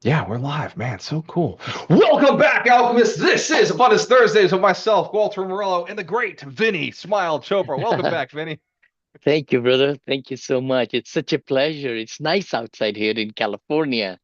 Yeah, we're live, man. So cool. Welcome back, Alchemists. This is Abundance Thursdays with myself, Walter Morello, and the great Vinny Smile Chopra. Welcome back, Vinny. Thank you, brother. Thank you so much. It's such a pleasure. It's nice outside here in California,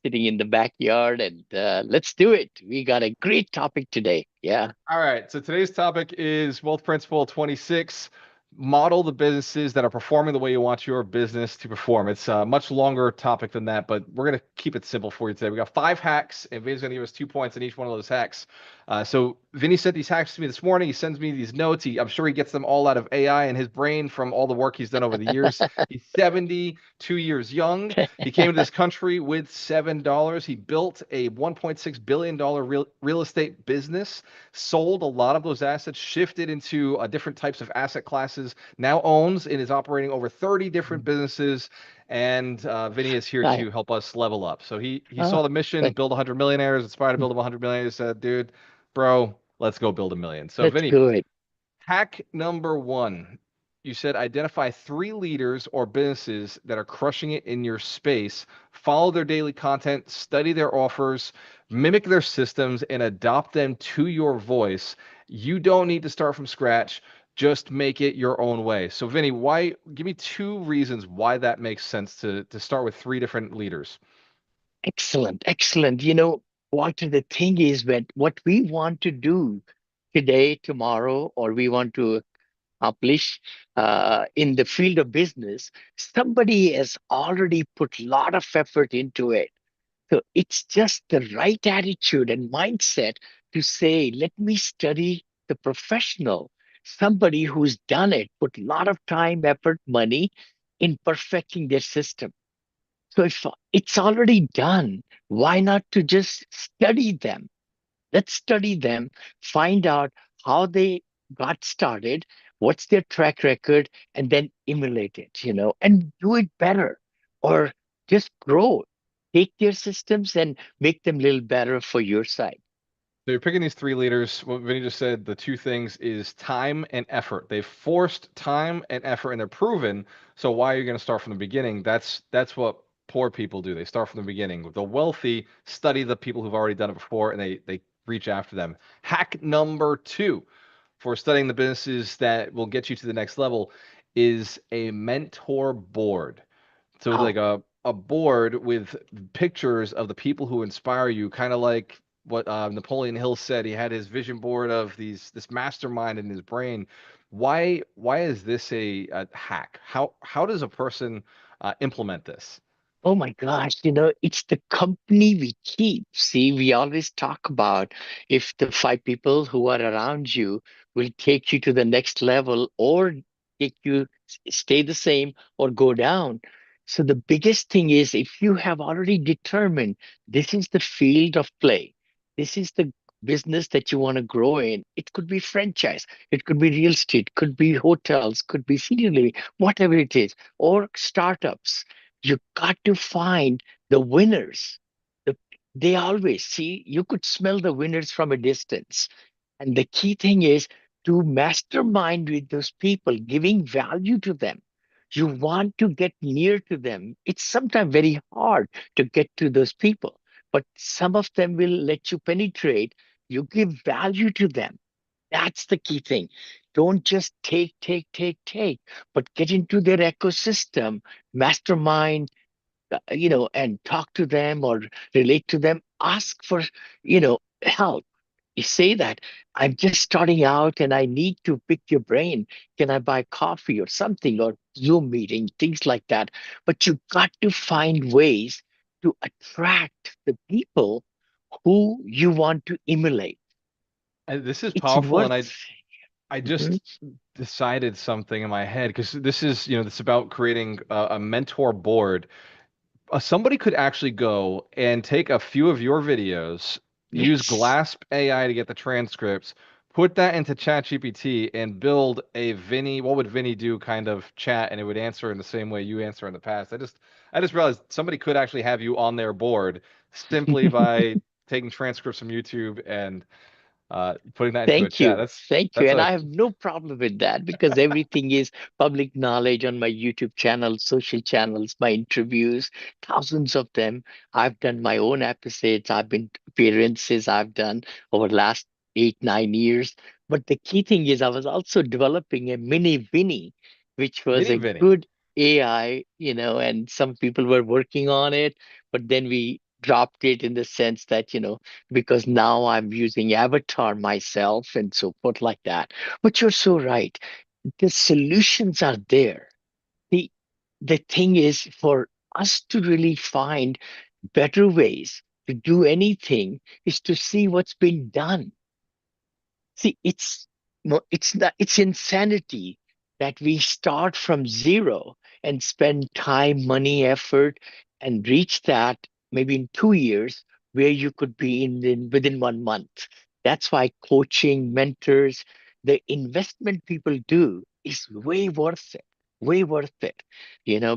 sitting in the backyard, and let's do it. We got a great topic today. Yeah. All right. So today's topic is Wealth Principle 26. Model the businesses that are performing the way you want your business to perform. It's a much longer topic than that, but we're going to keep it simple for you today. We got 5 hacks, and Vinny's going to give us 2 points on each one of those hacks. So Vinny sent these hacks to me this morning. He sends me these notes. I'm sure he gets them all out of AI in his brain from all the work he's done over the years. He's 72 years young. He came to this country with $7. He built a $1.6 billion real estate business, sold a lot of those assets, shifted into different types of asset classes, now owns and is operating over 30 different businesses. And Vinny is here Right. to help us level up. So he Oh, saw the mission, that, build 100 millionaires, inspired to build 100 millionaires. Said, dude, bro, let's go build a million. So that's Vinny, good. hack number one. You said identify 3 leaders or businesses that are crushing it in your space, follow their daily content, study their offers, mimic their systems, and adopt them to your voice. You don't need to start from scratch. Just make it your own way. So, Vinny, why? Give me 2 reasons why that makes sense to start with 3 different leaders. Excellent. Excellent. Walter, the thing is that what we want to do today, tomorrow, or we want to accomplish in the field of business, somebody has already put a lot of effort into it. So it's just the right attitude and mindset to say, let me study the professional, somebody who's done it, put a lot of time, effort, money in perfecting their system. So if it's already done, why not to just study them? Let's study them, find out how they got started, what's their track record, and then emulate it, and do it better or just grow. Take their systems and make them a little better for your side. So you're picking these 3 leaders. What Vinny just said, the 2 things is time and effort. They've forced time and effort and they're proven. So why are you going to start from the beginning? That's what poor people do. They start from the beginning. The wealthy study the people who've already done it before and they reach after them. Hack number 2 for studying the businesses that will get you to the next level is a mentor board. So like Oh, a board with pictures of the people who inspire you, kind of like what Napoleon Hill said. He had his vision board of this mastermind in his brain. Why is this a hack? How does a person implement this? oh my gosh, it's the company we keep. See, we always talk about if the 5 people who are around you will take you to the next level or take you stay the same or go down. So the biggest thing is if you have already determined this is the field of play, this is the business that you want to grow in. It could be franchise, it could be real estate, could be hotels, could be senior living, whatever it is, or startups. You got to find the winners. The, they always see, you could smell the winners from a distance. And the key thing is to mastermind with those people, giving value to them. You want to get near to them. It's sometimes very hard to get to those people, but some of them will let you penetrate. You give value to them. That's the key thing. Don't just take, but get into their ecosystem, mastermind, and talk to them or relate to them. Ask for, help. You say that I'm just starting out and I need to pick your brain. Can I buy coffee or something or Zoom meeting, things like that? But you got to find ways to attract the people who you want to emulate. And this is It's powerful, and worth. I Mhm. just decided something in my head because this is this about creating a mentor board. Somebody could actually go and take a few of your videos, use Yes. Glasp AI to get the transcripts, put that into ChatGPT, and build a Vinny, what would Vinny do kind of chat, and it would answer in the same way you answer in the past. I just realized somebody could actually have you on their board simply by taking transcripts from YouTube and putting that into a Thank chat. you. That's Thank you. that's And a I have no problem with that because everything is public knowledge on my YouTube channel, social channels, my interviews, thousands of them. I've done my own episodes, I've been appearances I've done over the last 8, 9 years. But the key thing is I was also developing a mini Vinny, which was mini a Vinny. good AI, and some people were working on it, but then we dropped it in the sense that, because now I'm using avatar myself and so forth like that. But you're so right. The solutions are there. The the thing is for us to really find better ways to do anything is to see what's been done. See, it's no, it's not, it's insanity that we start from zero and spend time, money, effort, and reach that maybe in 2 years where you could be in within 1 month. That's why coaching, mentors, the investment people do is way worth it,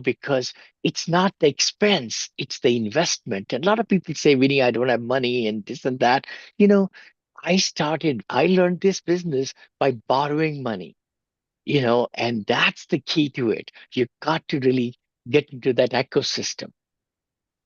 because it's not the expense, it's the investment. And a lot of people say, Vinny, I don't have money and this and that. You know, I learned this business by borrowing money, and that's the key to it. You've got to really get into that ecosystem.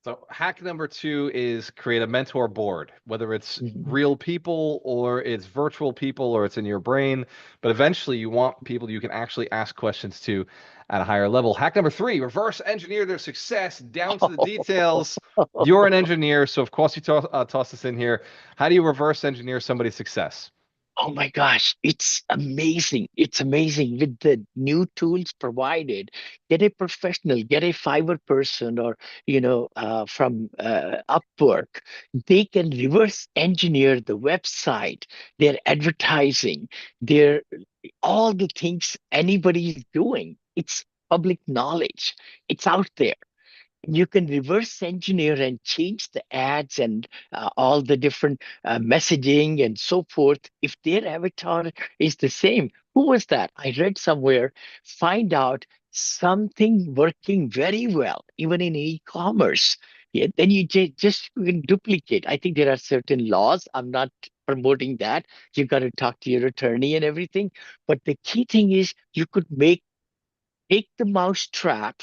So hack number two is create a mentor board, whether it's Mhm. real people or it's virtual people or it's in your brain. But eventually you want people you can actually ask questions to at a higher level. Hack number three, reverse engineer their success down to the details. You're an engineer, so of course you toss this in here. How do you reverse engineer somebody's success? Oh my gosh, it's amazing. It's amazing with the new tools provided. Get a professional, get a Fiverr person or, from Upwork. They can reverse engineer the website, their advertising, their all the things anybody is doing. It's public knowledge. It's out there. You can reverse engineer and change the ads and all the different messaging and so forth. If their avatar is the same, who was that? I read somewhere, find out something working very well, even in e-commerce. Yeah, then you can duplicate. I think there are certain laws. I'm not promoting that. You got to talk to your attorney and everything. But the key thing is you could take the mouse trap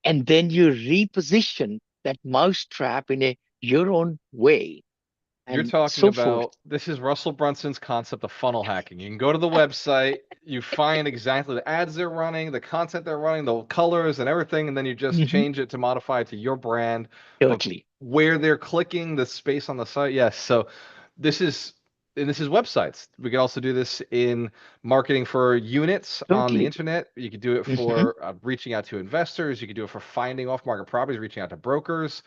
and then you reposition that mousetrap in a your own way You're and talking so forth. about this is Russell Brunson's concept of funnel hacking. You can go to the website, you find exactly the ads they're running, the content they're running, the colors and everything, and then you just Mhm. change it to modify it to your brand, but Totally. where they're clicking, the space on the site. Yes. So this is and this is websites. We could also do this in marketing for units on the Totally. internet. You could do it Hmm. for reaching out to investors. You could do it for finding off-market properties, reaching out to brokers.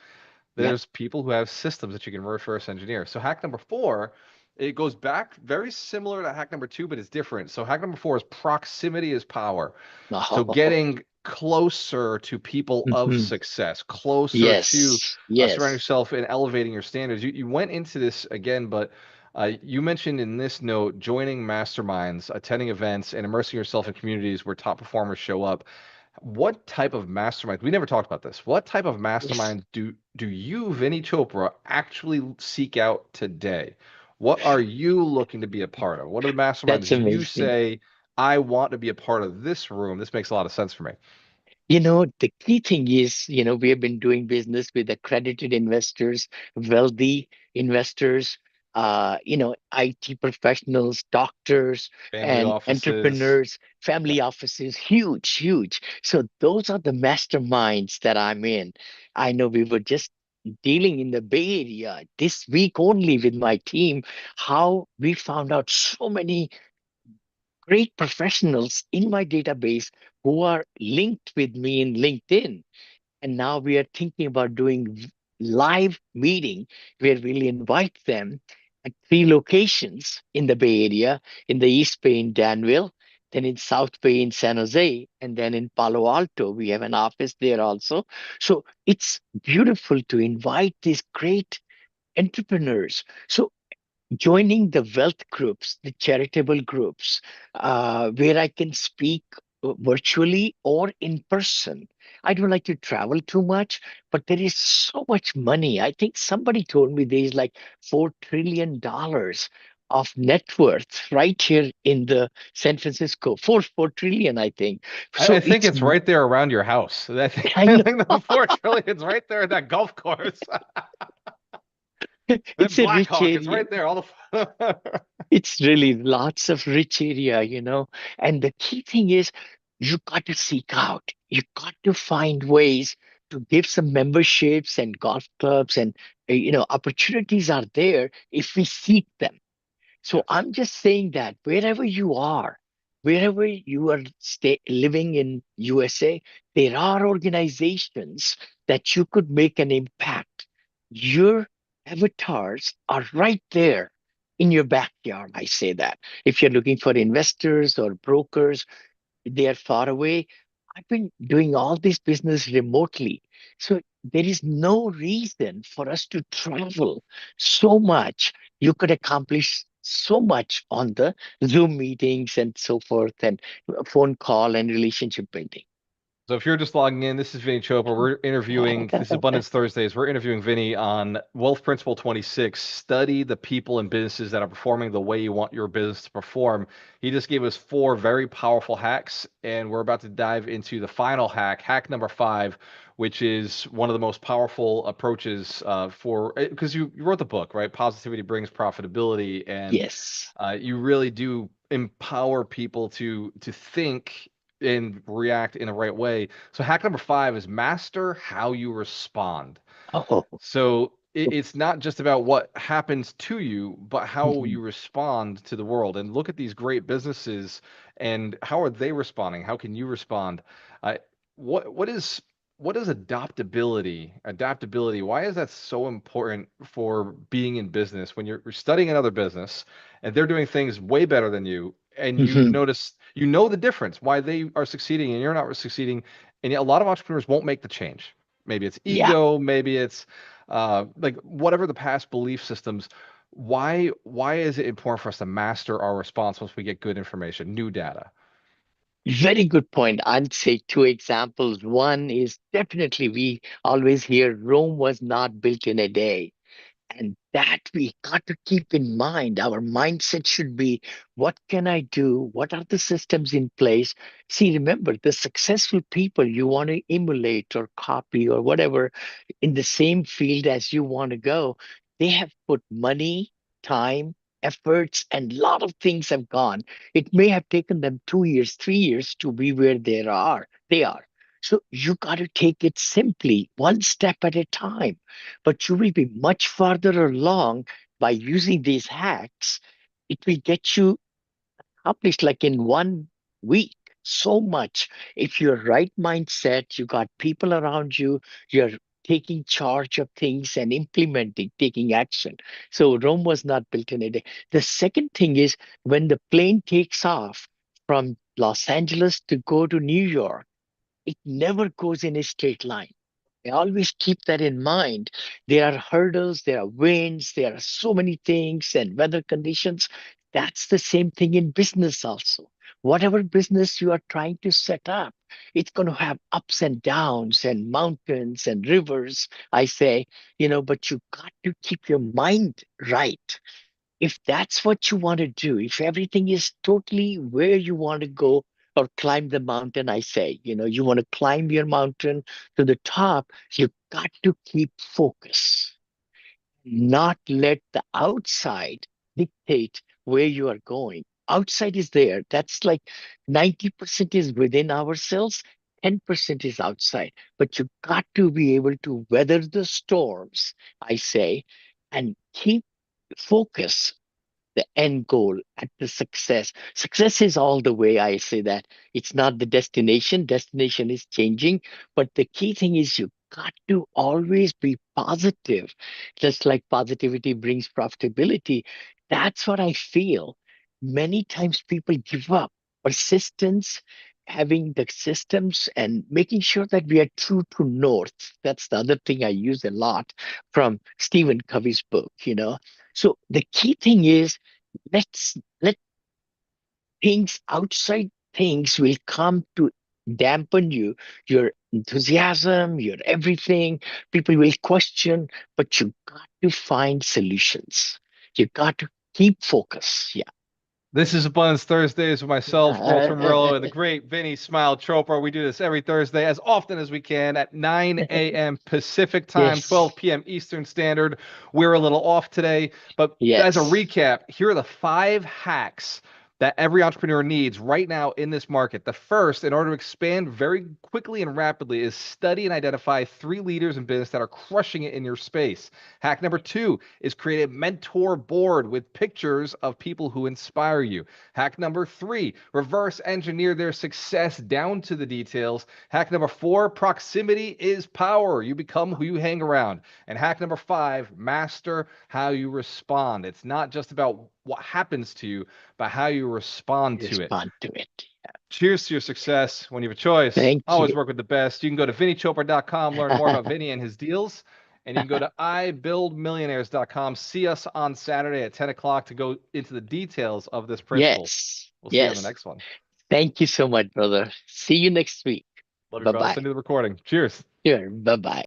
Yep. There's people who have systems that you can reverse engineer. So hack number four, it goes back very similar to hack number two, but it's different. So hack number four is proximity is power. So Oh. getting closer to people of Mhm. success, closer to Yes. surrounding Yes. yourself and elevating your standards. You went into this again, but you mentioned in this note joining masterminds, attending events, and immersing yourself in communities where top performers show up. What type of mastermind? We never talked about this. What type of Yes. mastermind do you, Vinny Chopra, actually seek out today? What are you looking to be a part of? What are the That's masterminds you amazing. say, I want to be a part of this room? This makes a lot of sense for me. The key thing is, we have been doing business with accredited investors, wealthy investors, IT professionals, doctors, Family and offices. entrepreneurs, Yeah. family offices, huge, huge. So those are the masterminds that I'm in. I know we were just dealing in the Bay Area this week only with my team, how we found out so many great professionals in my database who are linked with me in LinkedIn. And now we are thinking about doing live meeting where we'll invite them at 3 locations in the Bay Area, in the East Bay in Danville, then in South Bay in San Jose, and then in Palo Alto. We have an office there also. So it's beautiful to invite these great entrepreneurs. So joining the wealth groups, the charitable groups, where I can speak virtually or in person. I don't like to travel too much, but there is so much money. I think somebody told me there is like $4 trillion of net worth right here in the San Francisco, 4 trillion, I think. I So think it's, it's right there around your house. I think, I I know, think the 4 trillion is right there in that golf course. That it's a rich Blackhawk is area. right there. All the It's really lots of rich area. And the key thing is you got to seek out. You got to find ways to give some memberships and golf clubs and opportunities are there if we seek them. So yes. I'm just saying that wherever you are living in USA, there are organizations that you could make an impact. Your avatars are right there in your backyard. I say that. If you're looking for investors or brokers, they are far away. I've been doing all this business remotely. So there is no reason for us to travel so much. You could accomplish so much on the Zoom meetings and so forth, and phone call and relationship building. So if you're just logging in, this is Vinny Chopra. We're interviewing, this is Abundance Thursdays. We're interviewing Vinny on Wealth Principle 26. Study the people and businesses that are performing the way you want your business to perform. He just gave us four very powerful hacks, and we're about to dive into the final hack, hack number 5, which is one of the most powerful approaches for, because you wrote the book, right? Positivity brings profitability, and Yes. you really do empower people to think and react in the right way. So hack number 5 is master how you respond. Oh. So it's not just about what happens to you, but how Mhm. you respond to the world. And look at these great businesses and how are they responding? How can you respond? Uh, what is what is adaptability? Adaptability. Why is that so important for being in business when you're studying another business and they're doing things way better than you, and you Mhm. notice you know the difference why they are succeeding and you're not succeeding, and yet a lot of entrepreneurs won't make the change. Maybe it's Yeah. ego, maybe it's like whatever the past belief systems. Why is it important for us to master our response once we get good information, new data? Very good point. I'd say two examples. One is definitely we always hear Rome was not built in a day. And that we got to keep in mind. Our mindset should be what can I do? What are the systems in place? See, remember, the successful people you want to emulate or copy or whatever in the same field as you want to go, they have put money, time, efforts, and a lot of things have gone. It may have taken them 2 years, 3 years to be where they are. So you got to take it simply, one step at a time, but you will be much farther along by using these hacks. It will get you accomplished like in 1 week so much. If you're right mindset, you got people around you, you're taking charge of things and implementing, taking action. So Rome was not built in a day. The second thing is when the plane takes off from Los Angeles to go to New York, it never goes in a straight line. I always keep that in mind. There are hurdles, there are winds, there are so many things and weather conditions. That's the same thing in business also. Whatever business you are trying to set up, it's going to have ups and downs and mountains and rivers, I say, but you got to keep your mind right. If that's what you want to do, if everything is totally where you want to go or climb the mountain, I say, you want to climb your mountain to the top, you got to keep focus, not let the outside dictate where you are going. Outside is there. That's like 90% is within ourselves, 10% is outside. But you got to be able to weather the storms, I say, and keep focus the end goal at the success. Success is all the way. I say that it's not the destination. Destination is changing, but the key thing is you got to always be positive. Just like positivity brings profitability. That's what I feel. Many times people give up. Persistence, having the systems and making sure that we are true to north. That's the other thing I use a lot from Stephen Covey's book. So the key thing is let things outside things will come to dampen your enthusiasm, your everything. People will question, but you got to find solutions. You got to Keep focus. Yeah. This is Abundance Thursdays with myself, Walter Morello, and the great Vinny Smile Chopra. We do this every Thursday as often as we can at 9 a.m. Pacific time, Yes. 12 p.m. Eastern Standard. We're a little off today, but as a Yes. recap, here are the 5 hacks that every entrepreneur needs right now in this market. The first, in order to expand very quickly and rapidly, is study and identify 3 leaders in business that are crushing it in your space. Hack number 2 is create a mentor board with pictures of people who inspire you. Hack number 3, reverse engineer their success down to the details. Hack number 4, proximity is power. You become who you hang around. And hack number 5, master how you respond. It's not just about what happens to you, but how you respond to it. Respond to it. Cheers to your success. When you have a choice, Thank always you. work with the best. You can go to vinnychopra.com, learn more about Vinny and his deals. And you can go to ibuildmillionaires.com. See us on Saturday at 10 o'clock to go into the details of this principle. Yes. We'll see you on the Yes. next one. Thank you so much, brother. See you next week. Love you, Bye brother. bye. Send you the recording. Cheers. Sure. Bye bye.